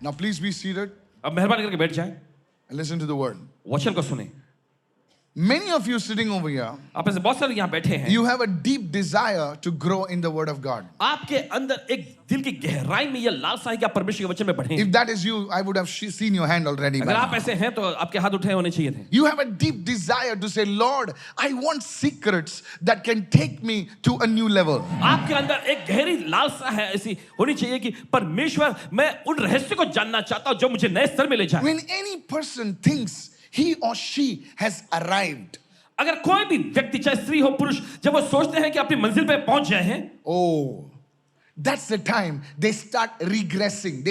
Now please be seated अब मेहरबानी करके बैठ जाएं, and listen to the word. वचन को सुने। Many of you sitting over here, आप में से बहुत सारे यहाँ बैठे हैं, you have a deep desire to grow in the word of God. आपके अंदर एक दिल की गहराई में यह लालसा है कि आप परमेश्वर के वचन में बढ़ें। If that is you, I would have seen your hand already. by अगर आप now. ऐसे हैं तो आपके हाथ उठाए होने चाहिए थे। You have a deep desire to say, Lord, I want secrets that can take me to a new level. आपके अंदर एक गहरी लालसा है ऐसी होनी चाहिए कि परमेश्वर मैं उन रहस्य को जानना चाहता हूं जो मुझे नए स्तर में ले जाए। When any person thinks he or she has arrived, अगर कोई भी व्यक्ति चाहे स्त्री हो पुरुष जब वो सोचते हैं कि अपनी मंजिल पे पहुंच गए हैं, oh, that's the time they start regressing.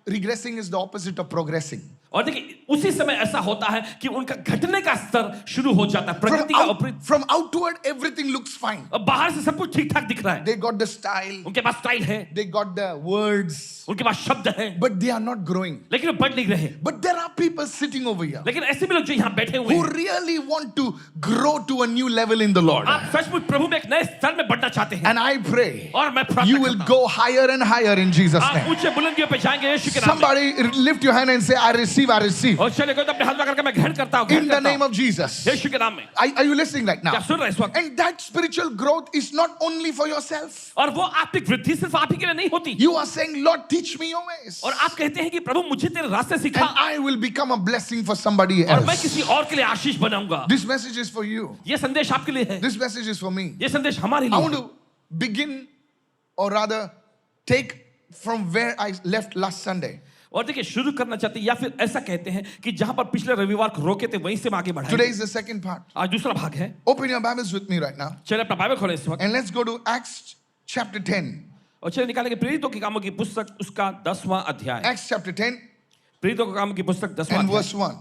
Regressing is the opposite of progressing. और देखिए उसी समय ऐसा होता है कि उनका घटने का स्तर शुरू हो जाता है। प्रकृति का ऊपरी, From outward, everything looks fine. और बाहर से सब कुछ ठीक ठाक दिख रहा है। They got the style, उनके पास स्टाइल है, they got the words, उनके पास शब्द हैं, but they are not growing. लेकिन वो बढ़ नहीं रहे। But there are people sitting over here लेकिन ऐसे भी लोग जो यहाँ बैठे हुए who हैं, really want to grow to a new level in the Lord. आप सचमुच प्रभु में एक नए स्तर में बढ़ना चाहते हैं, And I pray और मैं प्रार्थना you will करता हूं, go higher and higher in Jesus' आप name. ऊंचे बुलंदियों पे जाएंगे यीशु के नाम में। Somebody lift your hand and say, I receive, I receive. और चले गए तो अपने हाथ में करके मैं ग्रहण करता हूं, In the name of Jesus. यीशु के नाम में। Are you listening right क्या now? सुन रहे हैं इस वक्त? And that spiritual growth is not only for yourself. और वो आत्मिक वृद्धि सिर्फ आप ही के लिए नहीं होती। You are saying, Lord, teach me your ways. और आप कहते हैं कि प्रभु मुझे तेरे रास्ते And सिखा, I will become a blessing for somebody और मैं else. किसी और के लिए आशीष बनाऊंगा। This message is for you. ये संदेश आपके लिए है, This message is for me. ये संदेश हमारे I लिए want है। to begin, or rather, take from where I left last Sunday. और देखिए शुरू करना चाहते हैं या फिर ऐसा कहते हैं कि जहां पर पिछले रविवार को रोके थे वहीं से हम आगे Today बढ़ाएंगे। is the second part. आज दूसरा भाग है। Open your Bibles with me right now. चलिए अपना बाइबल खोलें इस वक्त, And let's go to Acts chapter 10. और चलिए निकालेंगे प्रेरितों के कामों की पुस्तक उसका 10वां अध्याय। Acts chapter 10 प्रेरितों के कामों की पुस्तक 10वां and अध्याय। verse 1.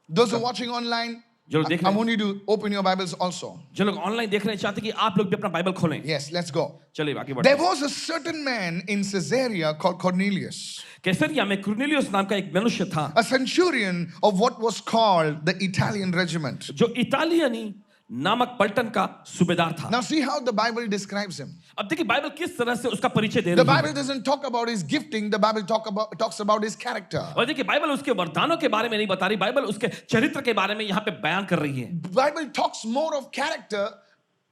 Those who are watching online, जो लोग देख I रहे हैं, want you to open your Bibles also. जो लोग ऑनलाइन देख रहे हैं चाहते हैं कि आप लोग भी अपना बाइबल खोलें। Yes, let's go. चलिए आगे बढ़ते There हैं। was a certain man in Caesarea called Cornelius, कैसरिया में कुर्नेलियुस नाम का एक मनुष्य था, a centurion of what was called the Italian regiment. जो इतालियनी नामक पलटन का सूबेदार था। Now see how the Bible describes him. अब देखिए बाइबल किस तरह से उसका परिचय दे The रही है। Bible doesn't talk about his gifting, the Bible talks about his character. और देखिए बाइबल उसके वरदानों के बारे में नहीं बता रही, बाइबल उसके चरित्र के बारे में यहाँ पे बयान कर रही है। The Bible talks more of character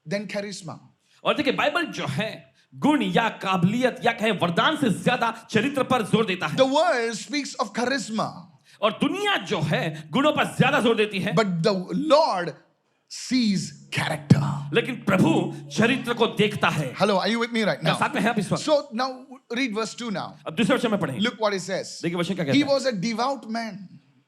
than charisma. और देखिए बाइबल जो है गुण या काबिलियत या कहें वरदान से ज्यादा चरित्र पर जोर देता है, The world speaks of charisma, और दुनिया जो है गुणों पर ज्यादा जोर देती है, but the Lord sees character. लेकिन प्रभु चरित्र को देखता है। Hello, are you with me right क्या now? साथ में है आप इस वक्त? So now read verse 2 now. अब दूसरे वचन में पढ़ें, Look what it says. देखिए वचन क्या He कहता है। was a devout man.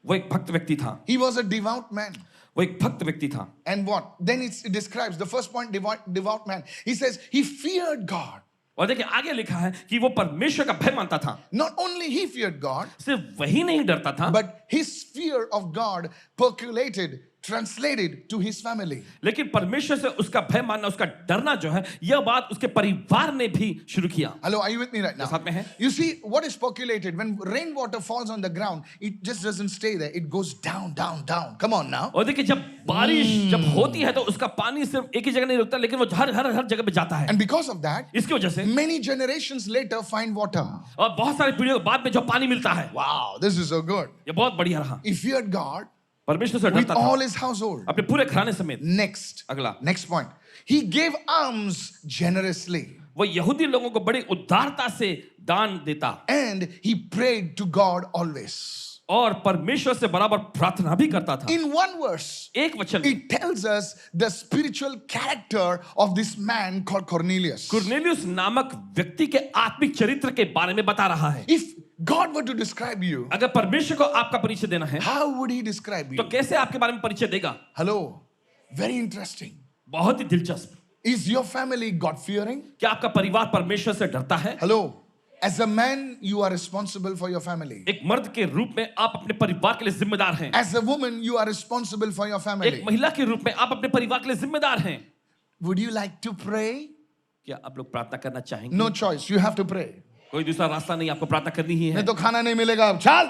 वो एक भक्त व्यक्ति था, He was a devout man. वो एक भक्त व्यक्ति था। And what? Then it describes the first point, devout man. He says he feared God. और देखिए आगे लिखा है कि वो परमेश्वर का भय मानता था। Not only he feared God, सिर्फ वही नहीं डरता था, but his fear of God translated to his family. लेकिन परमेश्वर से उसका भय मानना, उसका डरना जो है, यह बात उसके परिवार ने भी शुरू किया। Hello, are you with me right now? साथ में है? You see, what is percolated? When rainwater falls on the ground, it just doesn't stay there. It goes down, down, down. Come on now. और देखिए जब बारिश जब होती है तो उसका पानी सिर्फ एक ही जगह नहीं रुकता, लेकिन वो हर जगह पे जाता है। And because of that, इसकी वजह से many generations later find water. और बहुत सारी पीढ़ियों के बाद में जो पानी मिलता है, Wow, this is so good. ये बहुत बढ़िया रहा। He feared God परमेश्वर से with डरता all था his household. अपने पूरे घराने समेत। Next अगला, point. He gave alms generously वो यहूदी लोगों को बड़ी उदारता से दान देता and he prayed to God always. और परमेश्वर से बराबर प्रार्थना भी करता था। In one verse, एक वचन में it tells us the spiritual character of this man called Cornelius. Cornelius नामक व्यक्ति के आत्मिक चरित्र के बारे में बता रहा है। If God were to describe you, अगर परमेश्वर को आपका परिचय देना है how would he describe तो you? कैसे आपके बारे में परिचय देगा? Hello, very interesting. बहुत ही दिलचस्प। Is your family God fearing? क्या आपका परिवार परमेश्वर से डरता है? Hello, as a man, you are responsible for your family. एक मर्द के रूप में आप अपने परिवार के लिए जिम्मेदार हैं। As a woman, you are responsible for your एक family. महिला के रूप में आप अपने परिवार के लिए जिम्मेदार हैं। Would you like to pray? क्या आप लोग प्रार्थना करना चाहेंगे? No choice, you have to pray. कोई दूसरा रास्ता नहीं, आपको प्रार्थना करनी ही है। नहीं तो खाना नहीं मिलेगा अब चल.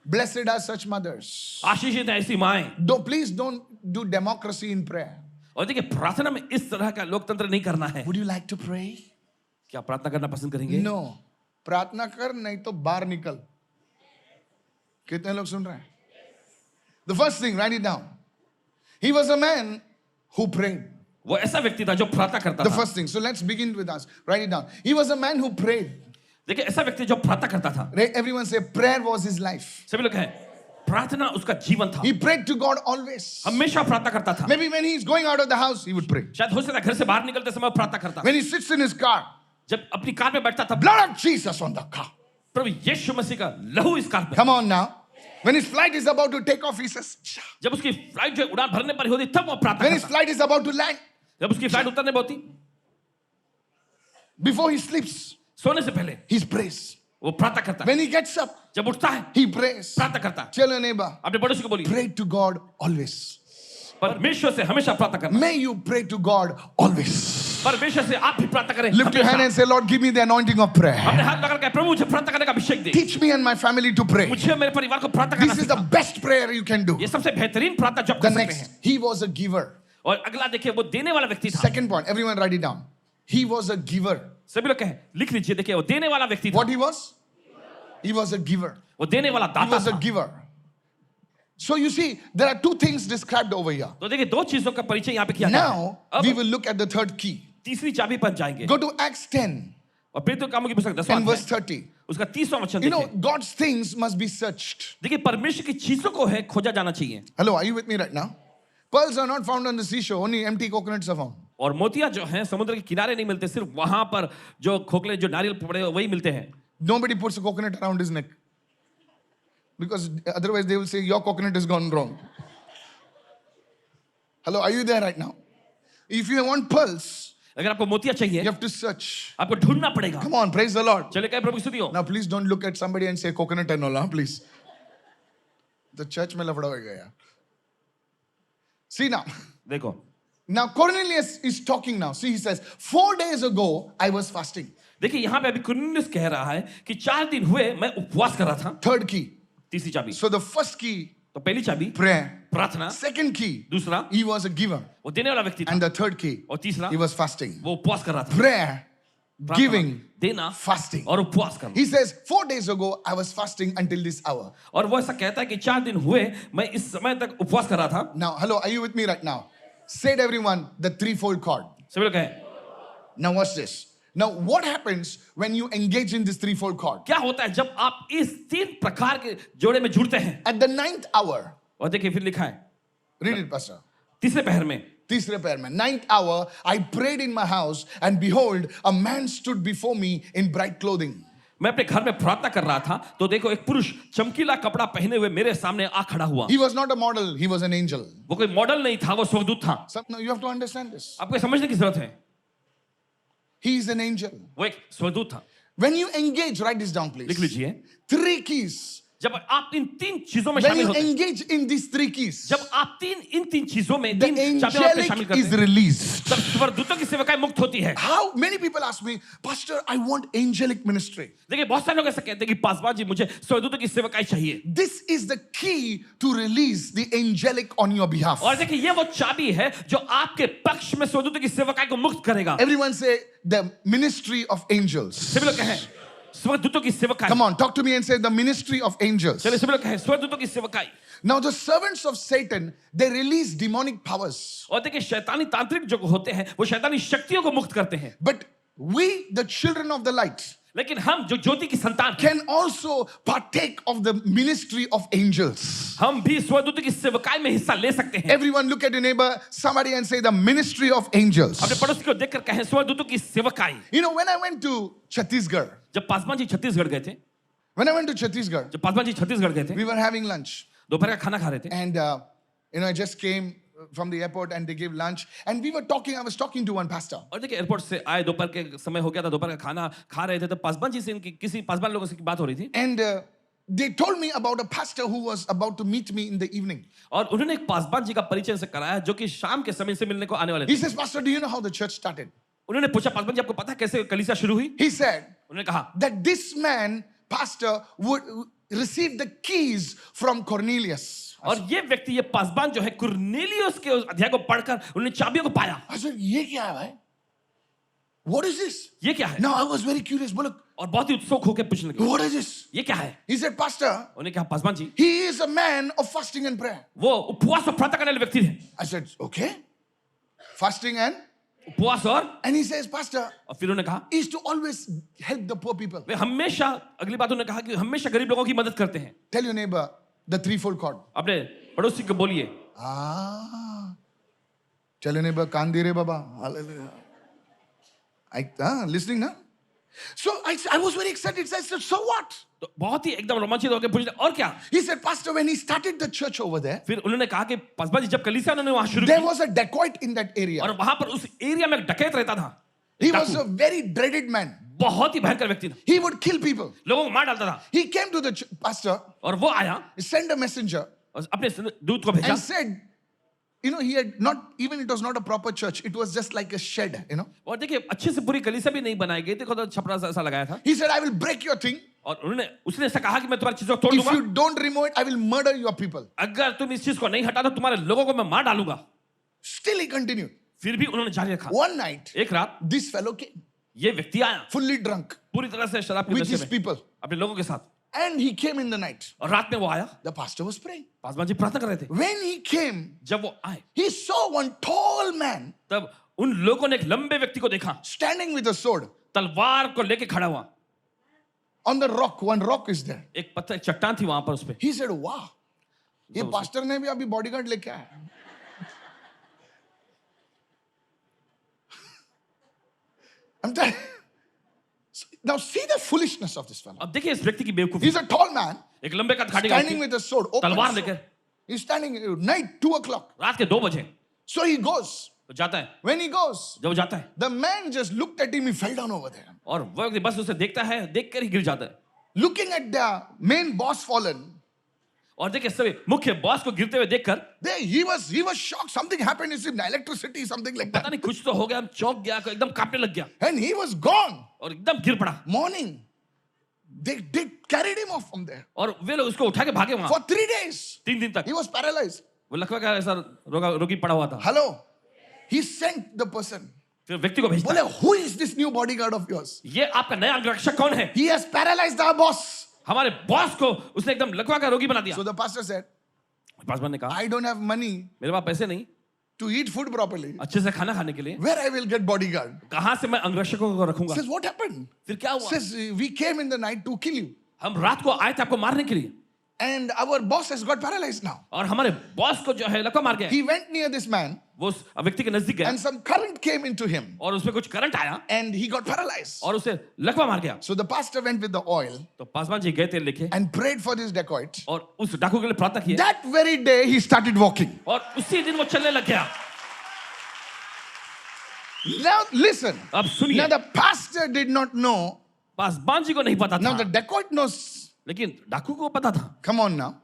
Blessed are such mothers. आशीषित है ऐसी माएं। Please don't do democracy in prayer. और देखिए प्रार्थना में इस तरह का लोकतंत्र नहीं करना है। Would you like to pray? क्या प्रार्थना करना पसंद करेंगे? No. प्रार्थना कर नहीं तो बाहर निकल. कितने लोग सुन रहे हैं? The first thing, write it down. He was a man who prayed. वो ऐसा व्यक्ति था जो प्रार्थना करता The था. first thing. So let's begin with us. Write it down. He was a man who prayed. देखिए ऐसा व्यक्ति जो प्रार्थना करता था. Everyone say prayer was his life. सभी लोग कहें प्रार्थना उसका जीवन था. He prayed to God always. हमेशा प्रार्थना करता था. Maybe when he's going out of the house, he would pray. शायद हो सकता है घर से बाहर निकलते समय प्रार्थना करता. When he sits in his car, जब अपनी कार में बैठता था, blood of Jesus on the car. प्रभु यीशु मसीह का लहू इस कार पे. Come on now. When his flight is about to take off, he says, "Cha." जब उसकी फ्लाइट जो उड़ान भरने पर होती तब वो प्रार्थना When his करता. flight is about to land, जब उसकी फ्लाइट उतरने पर होती, before he sleeps, सोने से पहले he prays. वो प्रार्थना करता है. When he gets up, जब उठता है he prays. प्रार्थना करता है. Tell your neighbor, अपने पड़ोसी को बोलिए pray to God always. परमेश्वर से हमेशा प्रार्थना करना. May you pray to God always. परमेश्वर से आप भी प्रार्थना करें. Lift your hand and say, Lord, give me the anointing of prayer. अपने हाथ पकड़ के प्रभु मुझे प्रार्थना करने का अभिषेक दे. Teach me and my family to pray. मुझे मेरे परिवार को प्रार्थना करना This is the सिखा. best prayer you can do. ये सबसे बेहतरीन प्रार्थना जो आप The कर सकते next, हैं. he was a giver. और अगला देखिए वो देने वाला व्यक्ति था. Second point, everyone write it down. He was a giver. सभी लोग कहें लिख लीजिए. देखिए वो देने वाला व्यक्ति था. What he was? He was a giver. वो देने वाला He दाता was a था. giver. So you see, there are two things described over here. तो देखिए दो चीजों का परिचय यहाँ पे किया गया है. Now, अब we will look at the third key. तीसरी चाबी पर जाएंगे. Go to Acts 10 और प्रेरितों के कामों की पुस्तक 10वां and verse अध्याय, 30. उसका 30वां वचन You know, देखिए. God's things must be searched. देखिए परमेश्वर की चीजों को है खोजा जाना चाहिए. Hello, are you with me right now? Pearls are not found on the seashore, only empty coconuts are found. और मोतियां जो हैं समुद्र के किनारे नहीं मिलते, सिर्फ वहां पर जो खोखले जो नारियल पड़े वही मिलते हैं. Nobody puts a coconut around his neck. Because otherwise they will say, your coconut has gone wrong. Hello, are you there right now? If you want pearls, अगर आपको मोतिया चाहिए you have to search. आपको ढूंढना पड़ेगा. Come on, praise the Lord. चले कहे प्रभु की स्तुति हो. Now please don't look at somebody and say coconut and all, huh? Please. The church में लफड़ा होएगा यार. See now. देखो Now Cornelius is talking now. See, he says, 4 days ago I was fasting. देखिए यहाँ पे अभी कुरनेलियुस कह रहा है कि 4 दिन हुए मैं उपवास कर रहा था. Third key. तीसरी चाबी. So the first key, तो पहली चाबी prayer. प्रार्थना. Second key, दूसरा he was a giver. वो देने वाला व्यक्ति था. And the third key, और तीसरा he was fasting. वो उपवास कर रहा था. Prayer, प्रार्थना, giving, देना fasting. और उपवास करना. He says, 4 days ago I was fasting until this hour. और वो ऐसा कहता है कि 4 दिन हुए मैं इस समय तक उपवास कर रहा था. Now, hello, are you with me right now? Say to everyone the threefold cord. सभी लोग कहें Now watch this. Now what happens when you engage in this threefold cord? क्या होता है जब आप इस 3 प्रकार के जोड़े में जुड़ते हैं. At the 9th hour, और देखिए फिर लिखा है read it, Pastor. तीसरे पहर में. तीसरे पैर में 9th hour, I prayed in my house, and behold, a man stood before me in bright clothing. मैं अपने घर में प्रार्थना कर रहा था तो देखो एक पुरुष चमकीला कपड़ा पहने हुए मेरे सामने आ खड़ा हुआ. He was not a model, he was an angel. वो कोई मॉडल नहीं था, वो स्वर्गदूत था. No, you have to understand this. आपको ये समझने की जरूरत है. He is an angel. वो एक स्वर्गदूत था. When you engage, write this down, please. लिख लीजिए. 3 keys. जब आप इन 3 चीजों में When शामिल you होते हैं, engage in these 3 keys, जब आप इन 3 चीजों में the 3 चाबियों में शामिल angelic करते is हैं, released. तब स्वर्गदूतों की सेवकाई मुक्त होती है. How many people ask me, Pastor, I want angelic ministry. देखिए बहुत सारे लोग ऐसा कहते हैं कि पासवान जी मुझे स्वर्गदूतों की सेवकाई चाहिए. This is the key to release the angelic on your behalf. और देखिए ये वो चाबी है जो आपके पक्ष में स्वर्गदूतों की सेवकाई को मुक्त करेगा. Everyone say the ministry of angels. सभी लोग कहें स्वर्गदूतों की सेवकाई. Come on, talk to me and say the ministry of angels. चलिए सभी लोग कहें स्वर्गदूतों की सेवकाई. Now the servants of Satan, they release demonic powers. और देखिए शैतानी तांत्रिक जो होते हैं वो शैतानी शक्तियों को मुक्त करते हैं. But we, the children of the light, लेकिन हम जो ज्योति की संतान हैं, can also partake of the ministry of angels. हम भी स्वर्गदूतों की सेवकाई में हिस्सा ले सकते हैं. Everyone look at your neighbor, somebody, and say the ministry of angels. अपने पड़ोसी को देखकर कहें स्वर्गदूतों की सेवकाई. You know, when I went to Chhattisgarh, जब पासवान जी छत्तीसगढ़ गए थे, when I went to Chhattisgarh, जब पासवान जी छत्तीसगढ़ गए थे, we were having lunch. दोपहर का खाना खा रहे थे. And, I just came from the airport and they gave lunch. And we were talking, I was talking to one pastor. और देखिए एयरपोर्ट से आए, दोपहर के समय हो गया था, दोपहर का खाना खा रहे थे, तो पासवान जी से इनकी किसी पासवान लोगों से बात हो रही थी. And they told me about a pastor who was about to meet me in the evening. और उन्होंने एक पासवान जी का परिचय से कराया जो कि शाम के समय से मिलने को आने वाले He थे. says, Pastor, do you know how the church started? उन्होंने पूछा पासवान जी आपको पता है कैसे कलीसिया शुरू हुई? He said उन्होंने कहा that this man, pastor, would receive the keys from Cornelius. और ये व्यक्ति ये पासवान जो है कुरनेलियुस के उस अध्याय को पढ़कर उन्होंने चाबियों को पाया. I said, ये क्या है भाई? what is this? ये क्या है? Now I was very curious. बोलो, और बहुत ही उत्सुक होकर पूछने लगे, what is this? ये क्या है? He said, Pastor, उन्होंने कहा, Paswan ji, he is a man of fasting and prayer. वो उपवास और प्रार्थना करने वाले व्यक्ति थे। I said, okay. Fasting उपवास and he says, Pastor, और फिर उन्होंने कहा, is to always help the poor people. वे हमेशा, अगली बात उन्होंने कहा कि हमेशा गरीब लोगों की मदद करते हैं। Tell your neighbor the threefold cord. अपने पड़ोसी को बोलिए, Tell your neighbor, Kandi re Baba. Hallelujah. Listening now? So I was very excited. I said, so what? तो बहुत ही एकदम रोमांचित होकर पूछने, और क्या? He said, Pastor, when he started the church over there, फिर उन्होंने कहा कि पासवान जी, जब कलीसिया उन्होंने वहां शुरू there की, was a dacoit in that area. और वहां पर उस एरिया में एक डकैत रहता था। He was a very dreaded man. बहुत ही भयंकर व्यक्ति था, He would kill people. लोगों को मार डालता था। He came to the pastor, और वो आया, sent a messenger, और अपने दूत को भेजा, and said, he had not, even it was not a proper church. It was just like a shed, और देखिए अच्छे से पूरी कलीसिया भी नहीं बनाई गई थी, खुद छपरा सा ऐसा लगाया था। He said, I will break your thing. और उसने ऐसा कहा कि मैं तुम्हारी चीजों को तोड़ If दूंगा, you don't remove it, I will murder your people. अगर तुम इस चीज को नहीं हटा तो तुम्हारे लोगों को मैं मार डालूंगा। Still he continued. फिर भी उन्होंने जारी रखा। One night, एक रात this fellow came, ये व्यक्ति आया, fully drunk, पूरी तरह से शराब के with नशे his में, people. अपने लोगों के साथ, And he came in the night. और रात में वो आया, The pastor was praying. Paswan ji प्रार्थना कर रहे थे। When he came, जब वो आए, he saw one tall man तब उन लोगों ने एक लंबे व्यक्ति को देखा, standing with a sword तलवार को लेके खड़ा हुआ। on the rock. One rock is there. एक पत्थर, एक चट्टान थी वहां पर उस पे। He said, wow. ये pastor ने भी अभी bodyguard लेके आया. I'm telling you. Now see the foolishness of this fellow. अब देखिए इस व्यक्ति की बेवकूफी, He's a tall man एक लंबे कद काठी standing with a sword. Open तलवार sword. लेकर, He's standing at night 2 o'clock. रात के 2 बजे So he goes. तो जाता है। When he goes, जब वो जाता है, the man just looked at him. He fell down over there. और वो व्यक्ति बस उसे देखता है, देख कर ही गिर जाता है। Looking at the main boss fallen, और देखिए सभी मुख्य बॉस को गिरते हुए देखकर there he was shocked. Something happened. It's in electricity, something like पता that. नहीं कुछ तो हो गया, हम चौंक गया, एकदम कांपने लग गया And he was gone. और एकदम गिर पड़ा। Morning, they carried him off from there. और वे लोग उसको उठा के भागे वहां। For 3 days, 3 दिन तक he was paralyzed. वो लकवा का ऐसा रोगी पड़ा हुआ था। Hello. He sent the person. फिर व्यक्ति को भेजता है, Bole, who is this new bodyguard of yours? ये आपका नया अंगरक्षक कौन है? He has paralyzed our boss. हमारे बॉस को उसने एकदम लकवा का रोगी बना दिया। So the pastor said, Paswan ने कहा, I don't have money मेरे पास पैसे नहीं to eat food properly. अच्छे से खाना खाने के लिए, Where I will get bodyguard? कहां से मैं अंगरक्षकों को रखूंगा? Says, what happened? फिर क्या हुआ? Says, we came in the night to kill you. हम रात को आए थे आपको मारने के लिए, And our boss has got paralyzed now. और हमारे बॉस को जो है लकवा मार गया। He went near this man वो उस व्यक्ति के नजदीक गया and some current came into him और उसमें कुछ करंट आया and he got paralyzed. और उसे लकवा मार गया। So the pastor went with the oil तो पासवान जी गए तेल लेके and prayed for this dacoit. और उस डाकू के लिए प्रार्थना की That very day he started walking. और उसी दिन वो चलने लग गया। Now listen. अब Now सुनिए, the pastor did not know. Paswan ji को नहीं पता Now the था, dacoit knows. लेकिन डाकू को पता था। Come on now.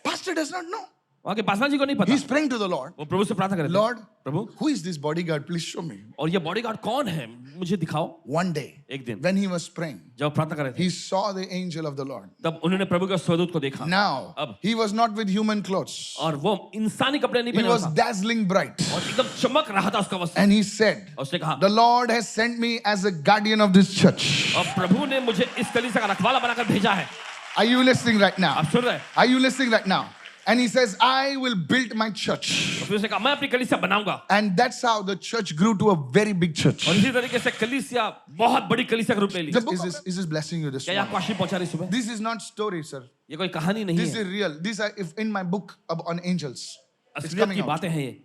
Pastor does not know. वहां के पासवान जी को नहीं पता। He's praying to the Lord. वो प्रभु से प्रार्थना कर रहे थे, Lord, Prabhu, who is this bodyguard? Please show me. और ये बॉडीगार्ड कौन है, मुझे दिखाओ। One day, एक दिन when he was praying, जब प्रार्थना कर रहे थे, he saw the angel of the Lord. तब उन्होंने प्रभु के स्वदूत को देखा। Now, अब he was not with human clothes. और वो इंसानी कपड़े नहीं He पहने was हुआ था dazzling bright. और एकदम चमक रहा था उसका वस्त्र। And he said, और उसने कहा, the Lord has sent me as a guardian of this church. और प्रभु ने मुझे इस कलीसिया का रखवाला बनाकर भेजा है। Are you listening right now? आप सुन रहे हैं? Are you listening right now? And he says, I will build my church. और फिर उसने कहा, मैं अपनी कलीसिया बनाऊंगा। And that's how the church grew to a very big church. और इसी तरीके से कलीसिया बहुत बड़ी कलीसिया का रूप ले ली। Is this blessing you this क्या ये morning? आपको आशीष पहुंचा रही सुबह? This is not story, sir. ये कोई कहानी नहीं This है, is real. These are if in my book on angels. It's असलियत coming की out. बातें हैं ये।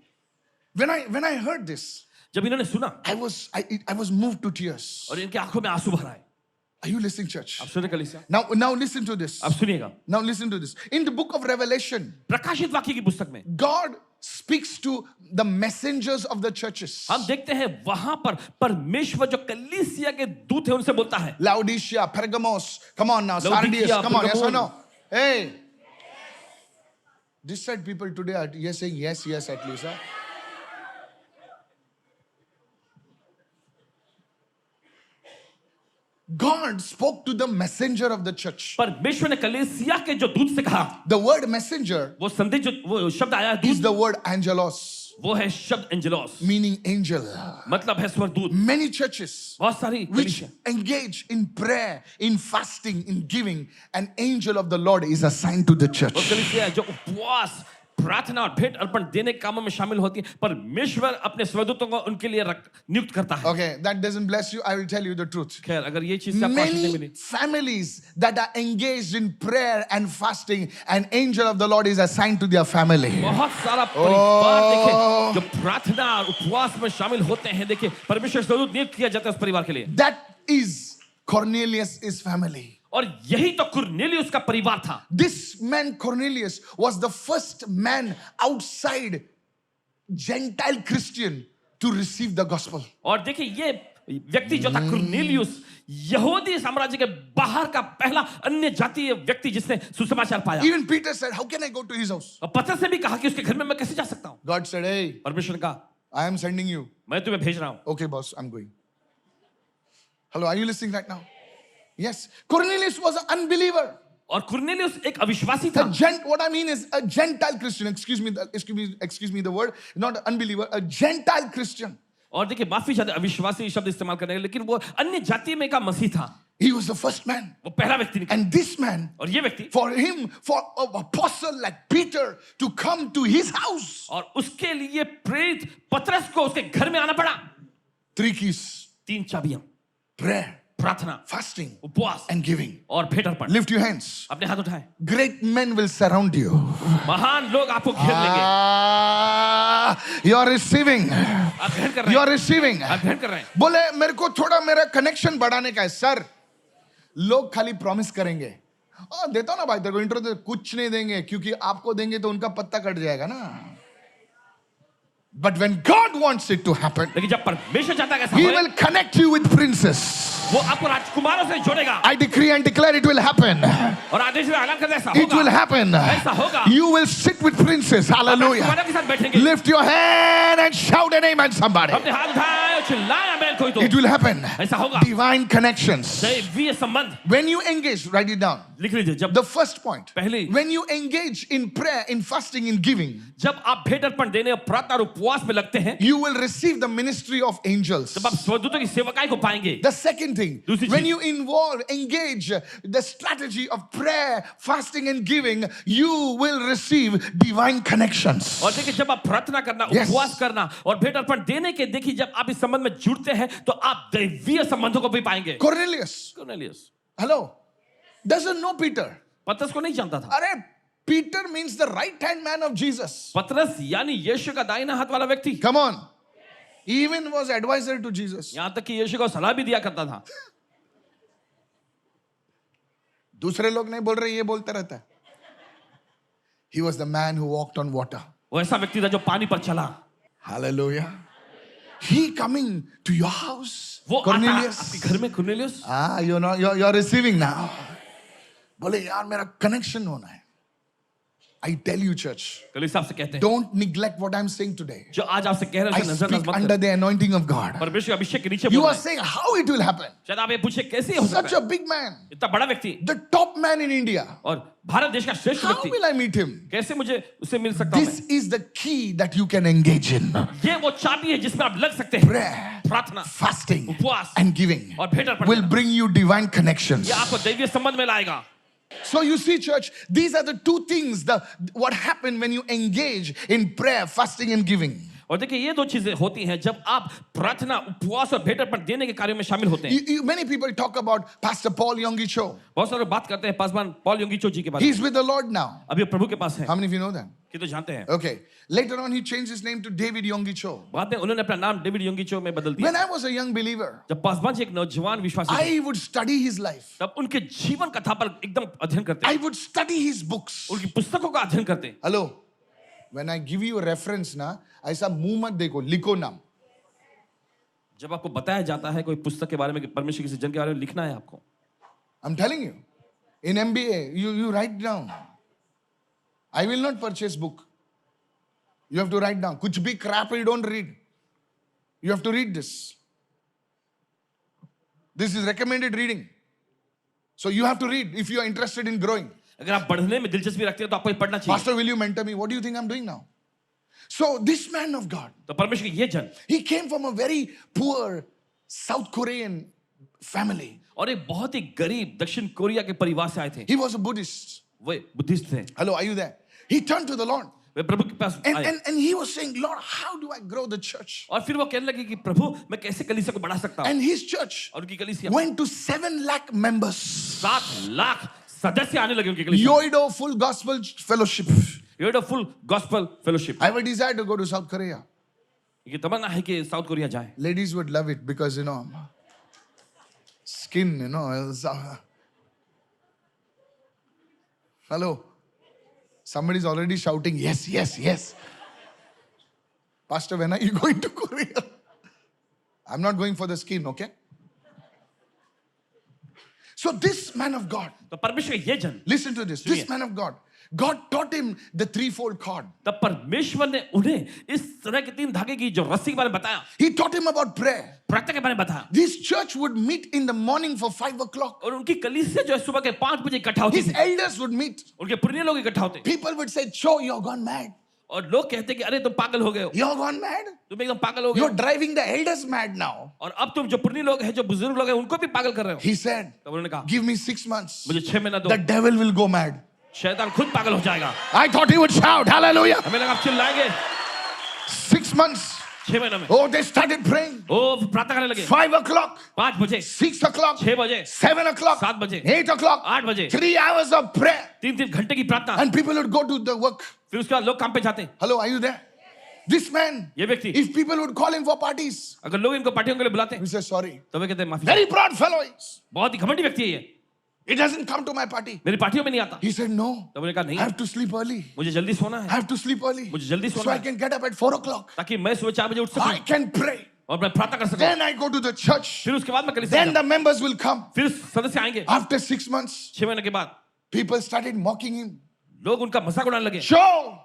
When I heard this, जब इन्होंने सुना I was moved to tears. और इनकी आंखों में आंसू भर आए। Are you listening, church? आप सुने कलीसिया? Now listen to this. आप सुनिएगा, Now listen to this. In the book of Revelation, प्रकाशित वाक्य की पुस्तक में God speaks to the messengers of the churches. हम देखते हैं वहां पर परमेश्वर जो कलीसिया के दूत है उनसे बोलता है। Laodicea, Pergamos, come on now, Laodicea, Sardius, come on, yes or Pergamon. no? Hey. This side people today are saying yes at least. Huh? God spoke to the messenger of the church. परमेश्वर ने कलीसिया के जो दूत से कहा, The word messenger वो संदेश जो वो शब्द आया है is दूत, the word angelos. वो है शब्द एंजेलोस, meaning angel. मतलब है स्वर्गदूत. Many churches बहुत सारी which कलीसिया engage in prayer, in fasting, in giving, an angel of the Lord is assigned to the church. और कलीसिया जो उपवास, प्रार्थना और भेंट अर्पण देने के कामों में शामिल होती है, परमेश्वर अपने स्वर्गदूतों को उनके लिए नियुक्त करता है. Okay, that doesn't bless you. I will tell you the truth. खैर, अगर ये चीज से आपको आशीष नहीं Many milli, families that are engaged in prayer and fasting, an angel of the Lord is assigned to their family. बहुत सारा परिवार देखे जो प्रार्थना और उपवास में शामिल होते हैं, देखिए परमेश्वर स्वर्गदूत नियुक्त किया जाता है उस परिवार के लिए. That is Cornelius' family. और यही तो कुरनेलियुस का परिवार था. This man Cornelius was the first man outside Gentile Christian to receive the gospel. और देखिए ये व्यक्ति जो था कुरनेलियुस, यहूदी साम्राज्य के बाहर का पहला अन्य जातीय व्यक्ति जिसने सुसमाचार पाया. Even Peter said, "How can I go to his house?" और पतरस ने भी कहा कि उसके घर में मैं कैसे जा सकता हूं. God said, "Hey, परमेश्वर ने कहा, I am sending you." मैं तुम्हें भेज रहा हूं. Okay, boss, I'm going. Hello, are you listening right now? Yes. Cornelius was an unbeliever. और कुरनेलियुस एक अविश्वासी था. What I mean is a Gentile Christian. Excuse me the word. Not an unbeliever, a Gentile Christian. और देखिए माफी चाहते अविश्वासी शब्द इस्तेमाल करने, लेकिन वो अन्य जाति में का मसीह था. He was the first man. वो पहला व्यक्ति निकला. And this man, और ये व्यक्ति, for him, for an apostle like Peter to come to his house. और उसके लिए प्रेरित पतरस को उसके घर में आना पड़ा. 3 keys. 3 चाबियां: Prayer, प्रार्थना, fasting, उपवास and giving. और भेंट अर्पण. Lift your hands. अपने हाथ उठाएं. Great men will surround you. महान लोग आपको घेर लेंगे. You are receiving. आप ग्रहण कर रहे You हैं. are receiving. आप ग्रहण कर रहे हैं. बोले मेरे को थोड़ा मेरा कनेक्शन बढ़ाने का है सर. लोग खाली प्रॉमिस करेंगे. देता हूं ना भाई, तेरे को इंट्रो कुछ नहीं देंगे क्योंकि आपको देंगे तो उनका पत्ता कट जाएगा ना. But when God wants it to happen, लेकिन जब परमेश्वर चाहता है ऐसा He होए, will connect you with princes. वो आपको राजकुमारों से जोड़ेगा. I decree and declare it will happen. और आदेश में ऐलान कर दे ऐसा It होगा. will happen. ऐसा होगा. You will sit with princes. Hallelujah. राजकुमारों के साथ बैठेंगे. Lift your hand and shout an amen, somebody. अपने हाथ उठाएं और चिल्लाएं आमेन कोई तो. It will happen. ऐसा होगा. Divine connections. दैवीय संबंध. When you engage, write it down. लिख लीजिए. जब The first point. पहली, When you engage in prayer, in fasting, in giving, जब आप भेंट अर्पण देने और प्रार्थना और उपवास में लगते हैं, you will receive the ministry of angels. तब आप स्वर्गदूतों की सेवकाई को पाएंगे. The second thing, दूसरी when चीज. you engage the strategy of prayer, fasting, and giving, you will receive divine connections. और देखिए जब आप प्रार्थना करना, Yes. उपवास करना और भेंट अर्पण देने के, देखिए जब आप इस संबंध में जुड़ते हैं तो आप दैवीय संबंधों को भी पाएंगे. Cornelius, Cornelius hello, doesn't know Peter. पतरस को नहीं जानता था. Arey, Peter means the right hand man of Jesus. पतरस यानी यीशु का दाहिना हाथ वाला व्यक्ति. Come on. He even was advisor to Jesus. यहां तक कि यीशु को सलाह भी दिया करता था. दूसरे लोग नहीं बोल रहे, ये बोलता रहता है. He was the man who walked on water. वो ऐसा व्यक्ति था जो पानी पर चला. Hallelujah. He coming to your house. वो आता Cornelius. आपके घर में. Cornelius, You know, you're receiving now. बोले यार मेरा कनेक्शन होना है. I tell you, church, कलीसिया आपसे कहते हैं, don't neglect what I'm saying today. जो आज आपसे कह रहे I हैं उसे नजरअंदाज speak मत under करें. the anointing of God. परमेश्वर के अभिषेक के नीचे You बोल are रहे हैं. saying how it will happen. शायद आप ये पूछे कैसे हो Such सकता a है. big man, इतना बड़ा व्यक्ति the top man in India. और भारत देश का श्रेष्ठ How व्यक्ति, will I meet him? कैसे मुझे उससे मिल सकता हूं This मैं? is the key that you can engage in. ये वो चाबी है जिसमें आप लग सकते हैं. Prayer, प्रार्थना, fasting, उपवास and giving और भेंट अर्पण will देना. bring you divine connections. ये आपको दैवीय संबंध में लाएगा. So you see, church, these are the two things, what happen when you engage in prayer, fasting, and giving. और देखिए ये दो चीजें होती हैं जब आप प्रार्थना, उपवास और भेंट अर्पण देने के कार्यों में शामिल होते हैं. Many people talk about Pastor Paul Yonggi Cho. बहुत सारे लोग बात करते हैं पासवान पॉल योंगिचो जी के बारे में. He's with the Lord now. अभी प्रभु के पास है. How many of you know that? कि तो जानते हैं. Okay. Later on, he changed his name to David Yonggi Cho. बाद में उन्होंने अपना नाम डेविड योंगिचो में बदल दिया. When I was a young believer, जब पासवान जी एक नौजवान विश्वासी थे, I would study his life. तब उनके जीवन कथा पर एकदम अध्ययन करते. I would study his books. उनकी पुस्तकों का अध्ययन करते. Hello. When I give you a reference, ना, ऐसा मुंह मत देखो, लिखो नाम. जब आपको बताया जाता है कोई पुस्तक के बारे में कि परमेश्वर किसी जन के बारे में लिखना है आपको. I'm telling you. In MBA, you write down. I will not purchase book. You have to write down. कुछ भी crap you don't read. You have to read this. This is recommended reading. So you have to read if you are interested in growing. अगर आप बढ़ने में दिलचस्पी रखते हैं तो आपको ये पढ़ना चाहिए. Pastor, will you mentor me? What do you think I'm doing now? So this man of God, तो परमेश्वर के ये जन he came from a very poor South Korean family. और एक बहुत ही गरीब दक्षिण कोरिया के परिवार से आए थे. He was a Buddhist. Way Buddhist थे. Hello, are you there? He turned to the Lord. वे प्रभु के पास And, आए. and he was saying, Lord, how do I grow the church? और फिर वो कहने लगे कि प्रभु मैं कैसे कलीसिया को बढ़ा सकता हूँ. And his church और उनकी कलीसिया went to 7 lakh members. 7 lakh सदस्य आने लगे उनकी कलीसिया. Yoido Full Gospel Fellowship. Yoido Full Gospel Fellowship. I have a desire to go to South Korea. ये तमन्ना है कि साउथ कोरिया जाए. Ladies would love it because, skin, Hello. Somebody's already shouting, yes, yes, yes. Pastor, when are you going to Korea? I'm not going for the skin, okay? So this man of God, तो परमेश्वर के ये जन listen to this. This man of God, God taught him the threefold cord. तब परमेश्वर ने उन्हें इस तरह के 3 धागे की जो रस्सी के बारे में बताया. He taught him about prayer. प्रार्थना के बारे में बताया. This church would meet in the morning for 5 o'clock. और उनकी कलीसिया जो है सुबह के 5 बजे इकट्ठा होती His थी. elders would meet. उनके पुराने लोग इकट्ठा होते. People would say, Cho, you're gone mad. और लोग कहते कि अरे तुम पागल हो गए हो. You're gone mad. तुम एकदम पागल हो गए You're हो. driving the elders mad now. और अब तुम जो पुराने लोग हैं जो बुजुर्ग लोग हैं उनको भी पागल कर रहे हो. He said, तब उन्होंने कहा give me 6 months. मुझे 6 महीना दो. The devil will go mad. शैतान खुद पागल हो जाएगा. I thought he would shout, hallelujah. हमें लगा आप चिल्लाएंगे. 6 months. 6 महीनों में. Oh, they started praying. ओ प्रार्थना करने लगे. 5 o'clock, 5 बजे, 6 o'clock, 6 बजे, 7 o'clock, 7 बजे, 8 o'clock, 8 बजे. 3 hours of prayer. 3 घंटे की प्रार्थना. And people would go to the work. फिर उसके बाद लोग काम पे जाते हैं. Hello, are you there? This man, ये व्यक्ति if people would call him for parties, अगर लोग इनको पार्टियों के लिए बुलाते he हैं says, sorry. तो वे कहते हैं माफी. Very proud fellow. बहुत ही घमंडी व्यक्ति है ये. He doesn't come to my party. मेरी पार्टियों में नहीं आता. He said, no, तो मैंने कहा I नहीं, have to sleep early. मुझे जल्दी सोना I है have to sleep early. मुझे जल्दी So सोना I है can get up at 4 o'clock. ताकि मैं सुबह 4 बजे उठ I सकूं can pray. और मैं प्रार्थना कर सकूं. Then I go to the church. फिर उसके बाद मैं कलीसिया Then जाऊं. the members will come. फिर सदस्य आएंगे. After 6 months, 6 महीने के बाद people started mocking him. लोग उनका मजाक उड़ाने लगे. Joe,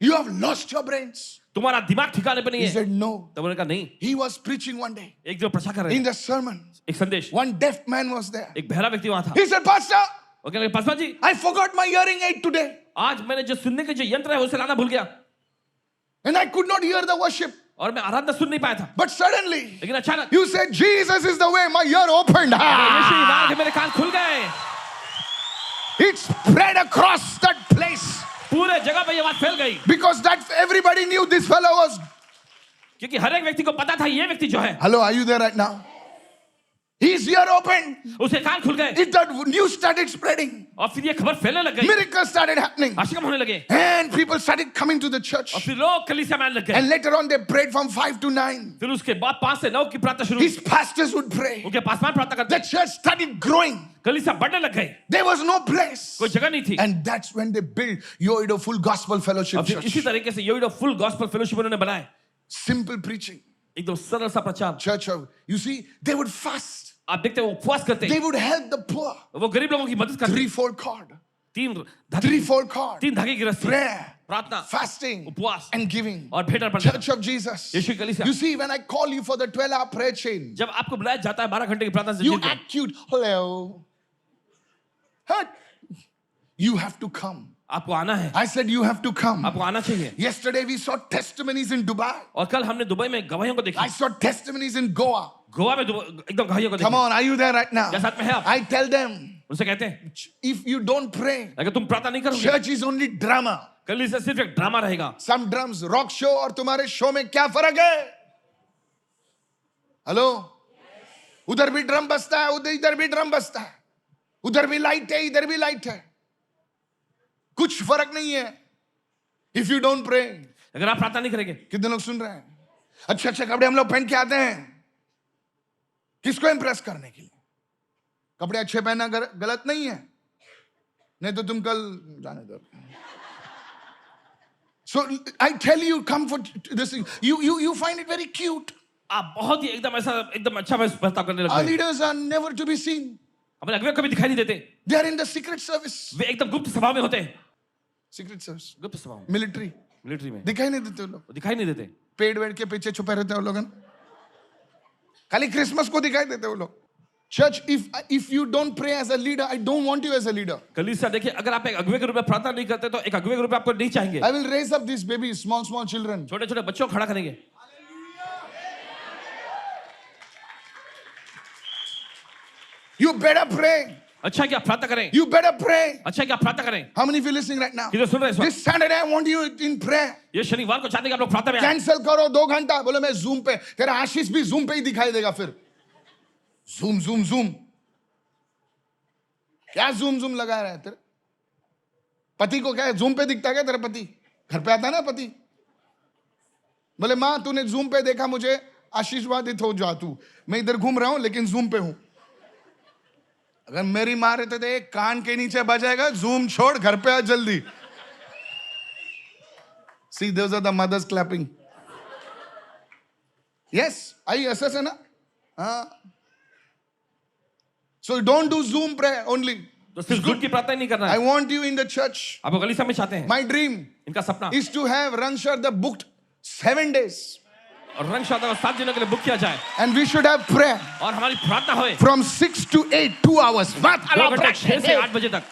you have lost your brains. तुम्हारा दिमाग ठिकाने पे नहीं He है. said, no. तब उन्होंने कहा नहीं. He was preaching one day. एक जो प्रचार कर रहे In हैं the sermon, एक संदेश. one deaf man was there. एक बहरा व्यक्ति वहां था. He said, Pastor, और कहने लगे Paswan ji I forgot my hearing aid today. आज मैंने जो सुनने के जो यंत्र है उसे लाना भूल गया And I could not hear the worship. और मैं आराधना सुन नहीं पाया था. But suddenly, लेकिन अचानक you said, Jesus is the way. My ear opened. यीशु ही मार्ग है, मेरे कान खुल गए. It spread across that place. पूरे जगह पे ये बात फैल गई Because that everybody knew this fellow was. क्योंकि हर एक व्यक्ति को पता था ये व्यक्ति जो है Hello, are you there right now? His ear opened. उसे कान खुल गए. It, the news started spreading. और फिर ये खबर फैलने लग गई. Miracles started happening. आश्चर्य होने लगे. And people started coming to the और church. फिर लोग कलीसिया में आने लग गए. And later on, they prayed from 5 to 9. फिर उसके बाद 5 से 9 की प्रार्थना शुरू. His pastors would pray. उनके पासवान प्रार्थना The करते. church started growing. कलीसिया बढ़ने लग गई. There was no place. कोई जगह नहीं थी. And that's when they built Yoido Full Gospel Fellowship और फिर इसी Church. तरीके से योइडो फुल गॉस्पेल फेलोशिप उन्होंने बनाए. Simple preaching. एकदम सरल सा प्रचार. Church of, you see, they would fast. आप देखते हैं वो उपवास करते They हैं. would help the poor. वो गरीब लोगों की मदद करते हैं. Threefold cord. 3 धागे. Threefold cord. 3 धागे की रस्सी. Prayer, प्रार्थना, fasting, उपवास and giving. और भेंट अर्पण. Church of Jesus. यीशु की कलीसिया. You see, when I call you for the 12-hour prayer chain, जब आपको बुलाया जाता है 12 घंटे की प्रार्थना से you Jeet. act cute. Hello. Huh? You have to come. आपको आना है. I said you have to come. आपको आना चाहिए. Yesterday we saw testimonies in Dubai. और कल हमने दुबई में गवाहियों को I देखा. saw testimonies in Goa. Goa में एकदम गवाहियों को Come देखा. on, are you there right now? क्या साथ में है आप? I tell them, उनसे कहते हैं if you don't pray, अगर तुम प्रार्थना नहीं करोगे church is only drama. कलीसिया सिर्फ एक ड्रामा रहेगा. Some drums, rock show और तुम्हारे शो में क्या फर्क है? हेलो? उधर भी ड्रम बजता है, उधर इधर भी ड्रम बजता है. उधर भी लाइट है, इधर भी लाइट है. कुछ फर्क नहीं है. If you don't pray. अगर आप प्रार्थना नहीं करेंगे. कितने लोग सुन रहे हैं? अच्छे अच्छे कपड़े हम लोग पहन के आते हैं. किसको इंप्रेस करने के लिए? कपड़े अच्छे पहनना गलत नहीं है. नहीं तो तुम कल जाने दो. So I tell you, come for this. You find it very cute. आप बहुत ही एकदम ऐसा एकदम अच्छा बर्ताव करने Our लगते हैं. leaders are never to be seen. अपने अगुवे कभी दिखाई नहीं देते. They are in the secret service. वे एकदम गुप्त सभा में होते हैं. Secret service. गुप्त सभा में, Military. मिलिट्री में दिखाई नहीं देते वो लोग. वो दिखाई नहीं देते. पेड़ वेड़ के पीछे छुपे रहते हैं वो लोग. खाली क्रिसमस को दिखाई देते वो लोग. Church, if you don't pray as a leader, I don't want you as a leader. कलीसिया देखिए, अगर आप एक अगुवे के रूप में प्रार्थना नहीं करते तो एक अगुवे के रूप में आपको नहीं चाहेंगे. I will raise up these babies, small children. छोटे छोटे बच्चों को खड़ा करेंगे. You better pray. अच्छा क्या प्रार्थना करें. You better pray. अच्छा क्या प्रार्थना करें. How many of you listening right now? किधर सुन रहे हैं इस वक्त? This Saturday, I want you in prayer. ये शनिवार को चाहते हैं कि आप लोग प्रार्थना में आएं. कैंसिल करो 2 घंटा. बोले मैं जूम पे. तेरा आशीष भी जूम पे ही दिखाई देगा फिर. जूम. क्या जूम लगा रहा है तेरे पति को? क्या जूम पे दिखता है क्या तेरा पति? घर पे आता है ना पति. बोले माँ तूने जूम पे देखा मुझे, आशीर्वादित हो जा तू. मैं इधर घूम रहा हूं लेकिन जूम पे हूं. अगर मेरी माँ रहते थे एक कान के नीचे बजाएगा, जूम छोड़ घर पे आ जल्दी. See, those are the mothers clapping. Yes, आई ऐसा है ना. हाँ. So don't do Zoom prayer only. तो सिर्फ झूठ की प्रार्थना नहीं करना I है. want you in the church. आप कलीसिया में चाहते हैं. My dream इनका सपना is to have Ranshar the booked 7 days. और रंग शादा को 7 दिनों के लिए बुक किया जाए. And we should have prayer और हमारी प्रार्थना होए from 6 to 8, 2 hours. 2 घंटे 6 से 8 बजे तक.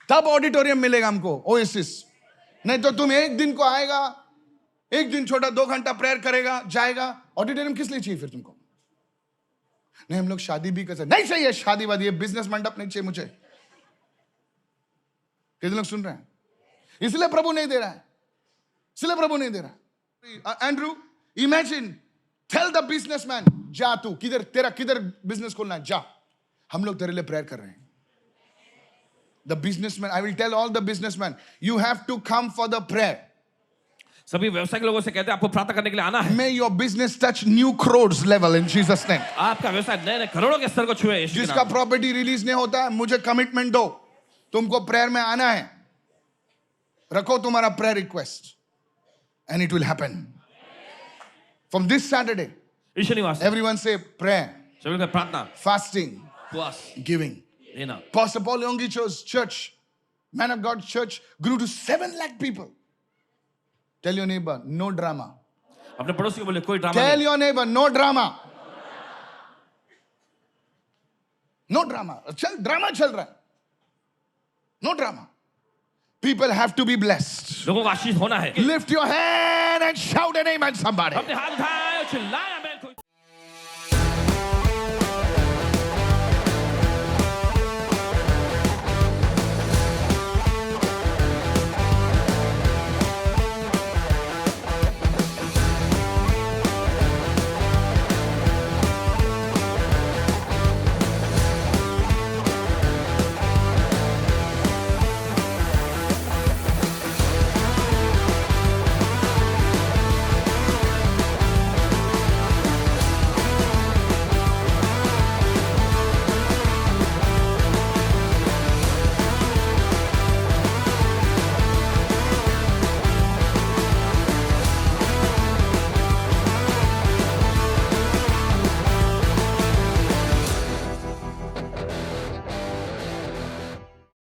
तब ऑडिटोरियम मिलेगा हमको, ओएसिस. नहीं तो तुम एक दिन को आएगा, एक दिन छोटा 2 घंटा प्रेयर करेगा, जाएगा. ऑडिटोरियम किस लिए चाहिए फिर तुमको? नहीं हम लोग शादी भी कर सकते. नहीं चाहिए शादी वादी, बिजनेस मंडप नहीं चाहिए मुझे. कितने लोग सुन रहे हैं? इसलिए प्रभु नहीं दे रहा है. इसलिए प्रभु नहीं दे रहा. Andrew, imagine, tell the businessman, जा तू किधर, तेरा किधर बिजनेस खोलना है, जा. हम लोग तेरे लिए प्रेयर कर रहे हैं. The businessman, I will tell all the businessmen, you have to come for the prayer. सभी व्यवसायिक लोगों से कहते हैं आपको प्रार्थना करने के लिए आना है. May your business touch new crores level in Jesus name. आपका व्यवसाय नए करोड़ों के स्तर को छुए यीशु के जिसका नाम. प्रॉपर्टी रिलीज नहीं होता है, मुझे कमिटमेंट दो, तुमको प्रेयर में आना है. रखो तुम्हारा prayer request and it will happen. From this Saturday, इस शनिवार से everyone say prayer, सभी लोग प्रार्थना, fasting, उपवास, giving. देना. Pastor Paul Yonggi church, man of God church, grew to 7 lakh people. Tell your neighbor, no drama. अपने पड़ोसी को बोले कोई ड्रामा Tell नहीं. your neighbor, no drama. No drama. Drama चल रहा है. No drama. People have to be blessed. लोगों को आशीष होना है. Lift your hand and shout a name at somebody. अपने हाथ उठाए और चिल्लाए.